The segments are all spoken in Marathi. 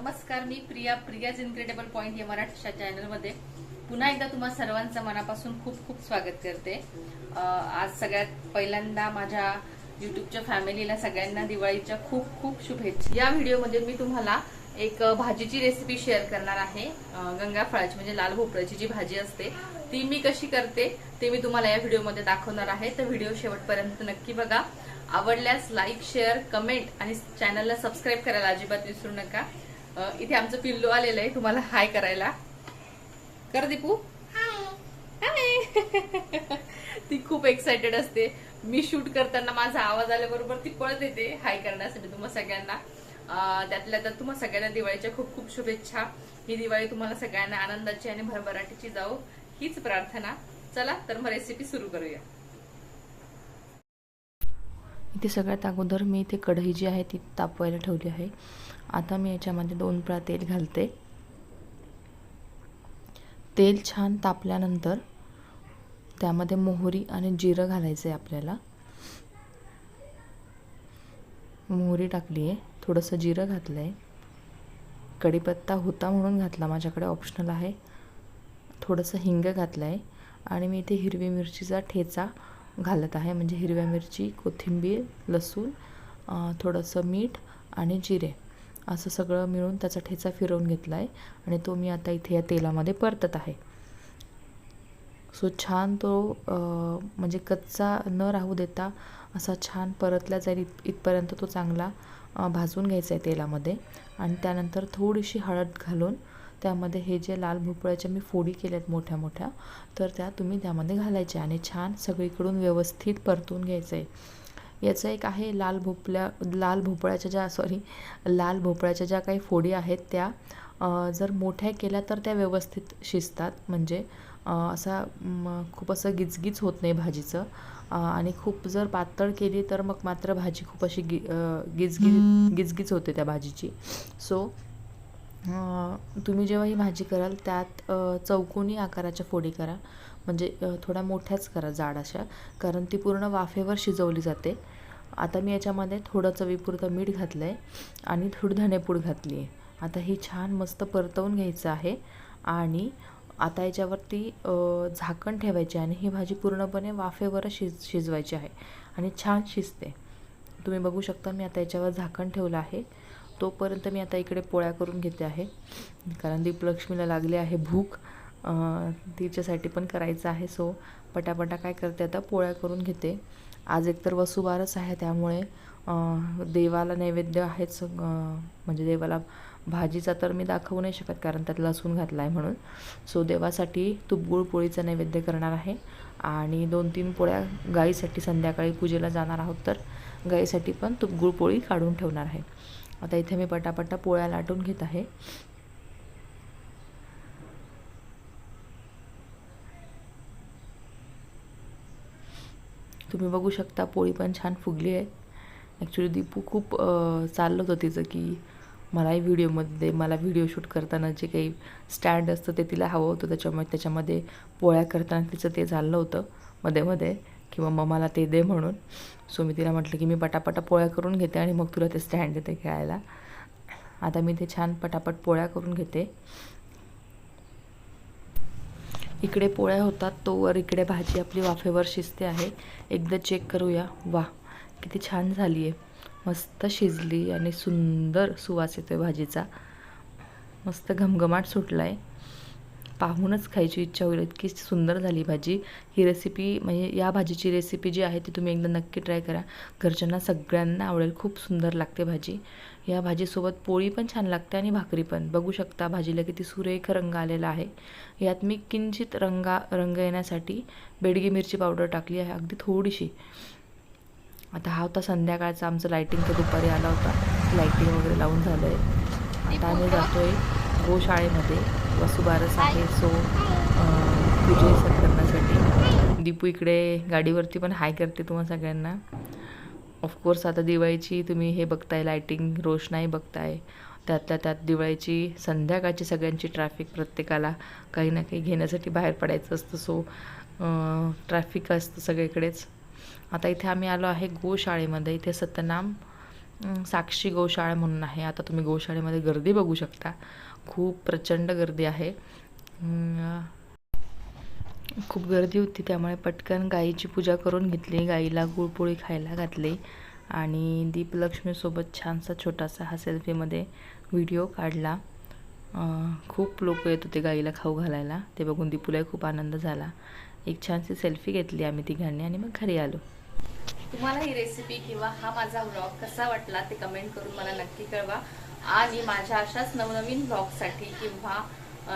नमस्कार, मी प्रियाज इनक्रेडिबल पॉइंट या मराठी चॅनलमध्ये पुन्हा एकदा तुम्हा सर्वांचं मनापासून खूप खूप स्वागत करते। आज सगळ्यात पहिल्यांदा माझ्या युट्यूबच्या फॅमिलीला सगळ्यांना दिवाळीच्या खूप खूप शुभेच्छा। या व्हिडिओमध्ये मी तुम्हाला एक भाजीची रेसिपी शेअर करणार आहे। गंगाफळाची म्हणजे लाल भोपळ्याची जी भाजी असते ती मी कशी करते ते मी तुम्हाला या व्हिडिओमध्ये दाखवणार आहे। तर व्हिडिओ शेवटपर्यंत नक्की बघा। आवडल्यास लाईक, शेअर, कमेंट आणि चॅनलला सबस्क्राईब करायला अजिबात विसरू नका। इथे आमचं पिल्लू आलेलं आहे तुम्हाला हाय करायला। कर दीपू हाय। ती खूप एक्साइटेड असते। मी शूट करताना माझा आवाज आल्याबरोबर ती पळत येते हाय करण्यासाठी तुम्हा सगळ्यांना। त्यातल्या त्यात तुम्हा सगळ्यांना दिवाळीच्या खूप खूप शुभेच्छा। ही दिवाळी तुम्हाला सगळ्यांना आनंदाची आणि भरभराटीची जाओ हीच प्रार्थना। चला तर मग रेसिपी सुरू करूया। इथे सगळ्यात अगोदर मी इथे कढई जी आहे ती तापवायला ठेवली आहे। आता मी याच्यामध्ये 2 पळा तेल घालते। तेल छान तापल्यानंतर त्यामध्ये मोहरी आणि जिरं घालायचं आहे आपल्याला। मोहरी टाकली आहे, थोडंसं जिरं घातलं आहे, कढीपत्ता होता म्हणून घातला, माझ्याकडे ऑप्शनल आहे। थोडंसं हिंग घातलं आहे आणि मी इथे हिरवी मिरचीचा ठेचा घालत आहे, म्हणजे हिरव्या मिरची, कोथिंबीर, लसूण, थोडंसं मीठ आणि जिरे असं सगळं मिळून त्याचा ठेचा फिरवून घेतला आहे आणि तो मी आता इथे या तेलामध्ये परतत आहे। सो छान तो म्हणजे कच्चा न राहू देता असा छान परतला जाईल इथपर्यंत तो चांगला भाजून घ्यायचा आहे तेलामध्ये। आणि त्यानंतर थोडीशी हळद घालून त्यामध्ये हे जे लाल भोपळ्याच्या मी फोडी केल्यात मोठ्या मोठ्या, तर त्या तुम्ही त्यामध्ये घालायच्या आणि छान सगळीकडून व्यवस्थित परतून घ्यायचं आहे। याचं एक आहे लाल भोपळ्याच्या ज्या काही फोडी आहेत त्या जर मोठ्या केल्या तर त्या व्यवस्थित शिजतात, म्हणजे असा खूप असं गिचगिच होत नाही भाजीचं। आणि खूप जर पातळ केली तर मग मात्र भाजी खूप अशी गिचगिच होते त्या भाजीची। सो तुम्ही जेव्हा ही भाजी कराल त्यात चौकोनी आकाराच्या फोडी करा, म्हणजे थोड्या मोठ्याच करा, जाड अशा, कारण ती पूर्ण वाफेवर शिजवली जाते। आता मी याच्यामध्ये थोडं चवीपुरतं मीठ घातलं आहे आणि थोडी धणेपूड घातली आहे। आता ही छान मस्त परतवून घ्यायचं आहे आणि आता याच्यावरती झाकण ठेवायचे आणि ही भाजी पूर्णपणे वाफेवर शिजवायची आहे आणि छान शिजते। तुम्ही बघू शकता मी आता याच्यावर झाकण ठेवलं आहे। तोपर्यंत मी आता इकडे पोळ्या करून घेते आहे, कारण दीपलक्ष्मीला लागली आहे भूक, तिच्यासाठी पण करायचं आहे। सो पटापटा काय करते आता पोळ्या करून घेते। आज एकतर वसुबारस आहे त्यामुळे देवाला नैवेद्य आहेच, म्हणजे देवाला भाजीचा तर मी दाखवू नाही शकत कारण त्यात लसूण घातला आहे म्हणून। सो देवासाठी तूपगुळ पोळीचा नैवेद्य करणार आहे आणि 2-3 पोळ्या गाईसाठी संध्याकाळी पूजेला जाणार आहोत, तर गाईसाठी पण तूपगुळ पोळी काढून ठेवणार आहे। आता इथे मी पटापटा पोळ्या लाटून घेत आहे। तुम्ही बघू शकता पोळी पण छान फुगली आहे। ॲक्च्युली दीपू खूप चाललं होतं तिचं की मलाही व्हिडिओमध्ये, मला व्हिडिओ शूट करताना जे काही स्टँड असतं ते तिला हवं होतं, त्याच्यामध्ये पोळ्या करताना तिचं ते चाललं होतं मध्ये की मम्मा मला ते दे म्हणून। सो मी तिला म्हटलं की मी पटापटा पोळ्या करून घेते आणि मग तुला ते स्टँड देते खेळायला। आता मी ते छान पटापट पोळ्या करून घेते। इकडे पोळ्या होतात तोवर इकडे भाजी आपली वाफेवर शिजते आहे। एकदा चेक करूया। वाह, किती छान झाली आहे, मस्त शिजली आणि सुंदर सुवास येतोय भाजीचा, मस्त घमघमाट सुटला आहे, पाहूनच खायची इच्छा होईल, इतकी सुंदर झाली भाजी। ही रेसिपी म्हणजे या भाजीची रेसिपी जी आहे ती तुम्ही एकदा नक्की ट्राय करा, घरच्यांना सगळ्यांना आवडेल, खूप सुंदर लागते भाजी। या भाजीसोबत पोळी पण छान लागते आणि भाकरी पण। बघू शकता भाजीला किती सुरेख रंग आलेला आहे। यात मी किंचित रंग येण्यासाठी बेडगी मिरची पावडर टाकली आहे, अगदी थोडीशी। आता हा होता संध्याकाळचा आमचं लाईटिंगचा, दुपारी आला होता, लाईटिंग वगैरे लावून झालं आहे। आता आम्ही जातोय गोशाळेमध्ये, वसुबारस आहे सो पूजे करण्यासाठी। दीपू इकडे गाडीवरती पण हाय करते तुम्हा सगळ्यांना। ऑफकोर्स आता दिवाळीची तुम्ही हे बघताय, लाईटिंग रोषणाई बघताय, त्यातल्या त्यात दिवाळीची संध्याकाळची सगळ्यांची ट्रॅफिक, प्रत्येकाला काही ना काही घेण्यासाठी बाहेर पडायचं असतं। सो ट्रॅफिक असतं सगळीकडेच। आता इथे आम्ही आलो आहे गोशाळेमध्ये। इथे सतनाम साक्षी गोशाळा म्हणून आहे. आता तुम्ही गोशाळेमध्ये गर्दी बघू शकता, खूप प्रचंड गर्दी आहे. खूप गर्दी होती, त्यामुळे पटकन गाईची पूजा करून घेतली, गाईला गुळपोळी खायला घातली आणि दीपलक्ष्मीसोबत छानसा छोटासा हा सेल्फीमध्ये व्हिडिओ काढला. खूप लोक येत होते गाईला खाऊ घालायला, ते बघून दीपूलाही खूप आनंद झाला. एक छानशी सेल्फी घेतली आम्ही तिघांनी आणि मग घरी आलो. तुम्हाला ही रेसिपी किंवा हा माझा व्लॉग कसा वाटला ते कमेंट करून मला नक्की कळवा. आणि माझ्या अशाच नवनवीन व्लॉगसाठी किंवा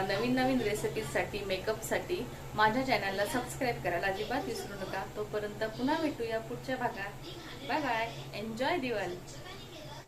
नवीन नवीन रेसिपीजसाठी, मेकअपसाठी माझ्या चॅनलला सबस्क्राईब करायला अजिबात विसरू नका. तोपर्यंत पुन्हा भेटूया पुढच्या भागात. Bye bye. एन्जॉय दिवाळी.